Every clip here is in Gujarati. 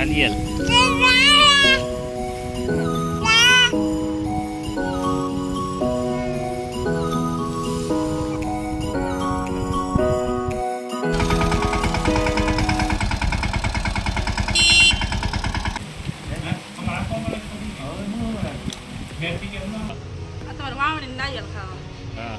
નારિયેલ તમારે વાવણી નારિયેલ ખાવા. હા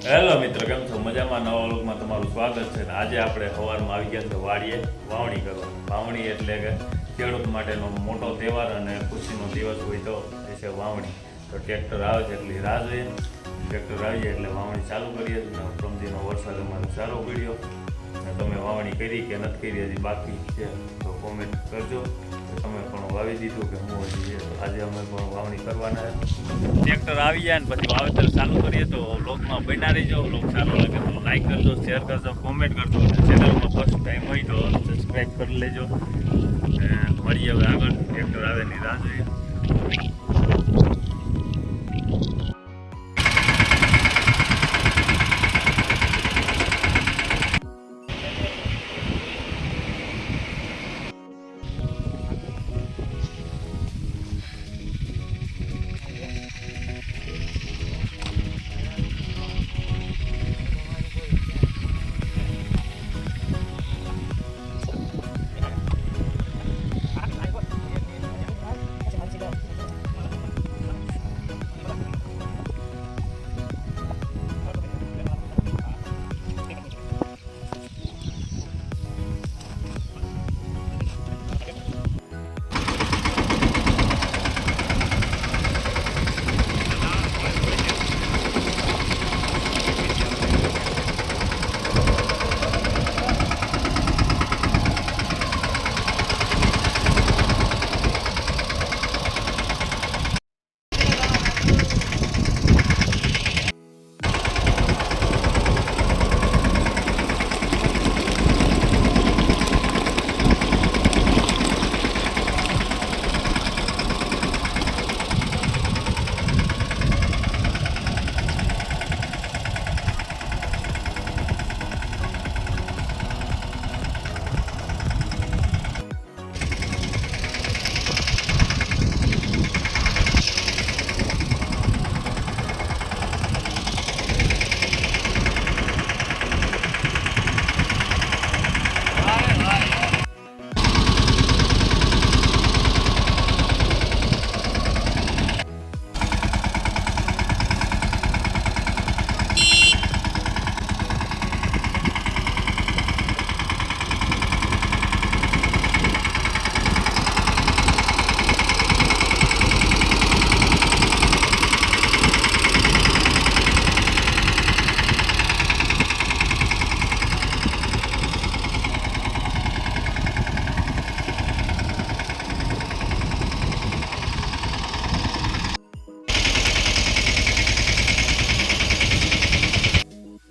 હેલો મિત્રો, કેમ છો? મજામાં? નવા લોકમાં તમારું સ્વાગત છે. આજે આપણે સવારમાં આવી ગયા છે વાડીએ વાવણી કરવા. વાવણી એટલે કે ખેડૂત માટેનો મોટો તહેવાર અને ખુશીનો દિવસ હોય તો એ છે વાવણી. તો ટ્રેક્ટર આવે છે એટલે રાહ જોઈએ. ટ્રેક્ટર આવી જાય એટલે વાવણી ચાલુ કરીએ. પ્રમદીનો વરસાદ અમારો સારો પડ્યો. તમે વાવણી કરી કે નથી કરી, હજી બાકી છે તો કોમેન્ટ કરજો. તમે પણ વાવી દીધું કે હું હજી આજે અમે પણ વાવણી કરવાના. ટ્રેક્ટર આવી જાય ને પછી વાવેતર ચાલુ કરીએ તો બ્લોગમાં બન્યા રહીજો. બ્લોગ સારો લાગે તો લાઈક કરજો, શેર કરજો, કોમેન્ટ કરજો. ચેનલમાં ફર્સ્ટ ટાઈમ હોય તો સબસ્ક્રાઈબ કરી લેજો. મળીએ હવે આગળ. ટ્રેક્ટર આવે ની રાહ જોઈએ.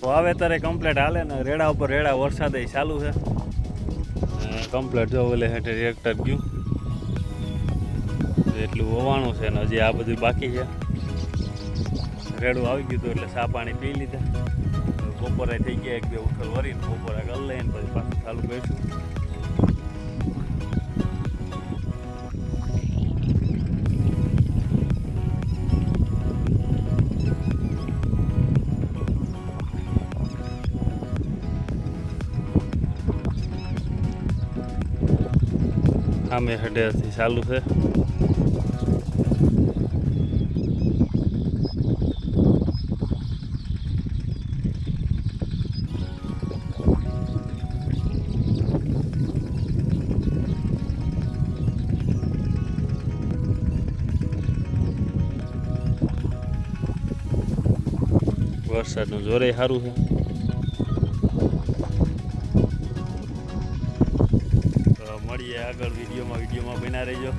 વાવેતરે કમ્પ્લેટ હાલે ને રેડા ઉપર રેડા વરસાદ ચાલુ છે. કમ્પ્લેટ જો ઓલે હેઠે ટ્રેક્ટર ગયું એટલું વવાણું છે ને હજી આ બધું બાકી છે. રેડું આવી ગયું હતું એટલે ચા પાણી પી લીધા. બપોરે થઈ ગયા, એક બે ઉઠલ વરીને બપોરે કરી લઈને પછી પાછું ચાલુ કરીશું. આમે હેડેથી ચાલુ છે. વરસાદનું જોરે સારું છે. મળીએ આગળ વિડીયોમાં બન્યા રહેજો.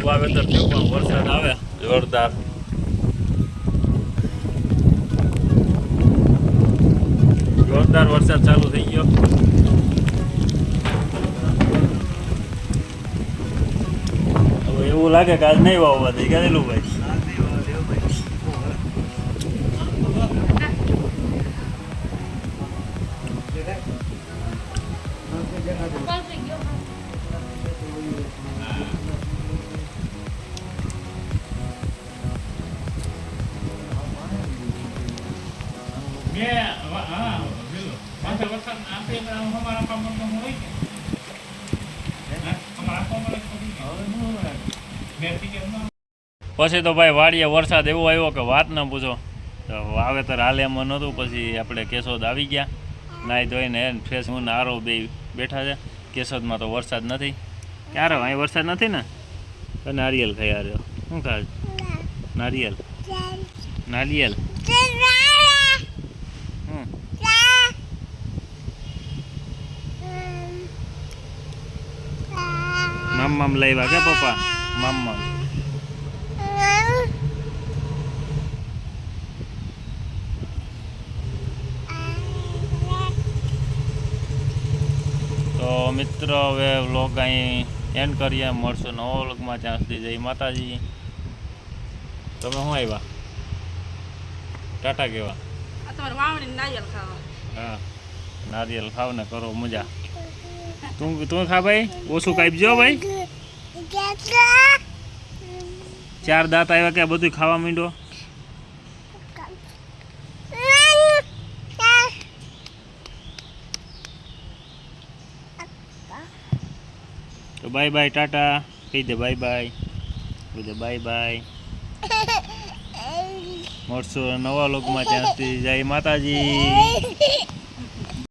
થોડુંક વાવેતર થયું પણ વરસાદ આવે જોરદાર. જોરદાર વરસાદ ચાલુ થઈ ગયો. હવે એવું લાગે કે આજ નહીં વાવવા દે ગયેલું ભાઈ. પછી તો ભાઈ વાડીએ વરસાદ એવો આવ્યો કે વાત ન પૂછો. તો વાવેતર હાલે એમ નહોતું. પછી આપણે કેશોદ આવી ગયા નાહી ધોઈને ફ્રેશ હું ને આરો બે બેઠા છે. કેશોદમાં તો વરસાદ નથી. ક્યારે અહીં વરસાદ નથી ને. તો નારિયેલ ખાઈ આવ્યો. શું ખાય? નારિયેલ નારિયેલ મામ લાવ્યા કે પપ્પા? મામ તો મિત્રો હવે વ્લોગ અહીં એન્ડ કરીએ. મળશું નવો વ્લોગમાં. ત્યાં સુધી જય માતાજી. તમે શું આવ્યા? ટાટા કેવા? આ તમારે વાવણી નારિયેળ ખાવા. હા નારિયેલ ખાવ ને કરો મજા. તું ખા ભાઈ. ઓછું કાપજો ભાઈ. 4 દાંત આવ્યા કે બધું ખાવા માંડો. તો બાય બાય ટાટા કહી દે. બાય બાય કહી દે. Bye bye. મળશું નવા લોકમાં. ત્યાં સુધી જય માતાજી.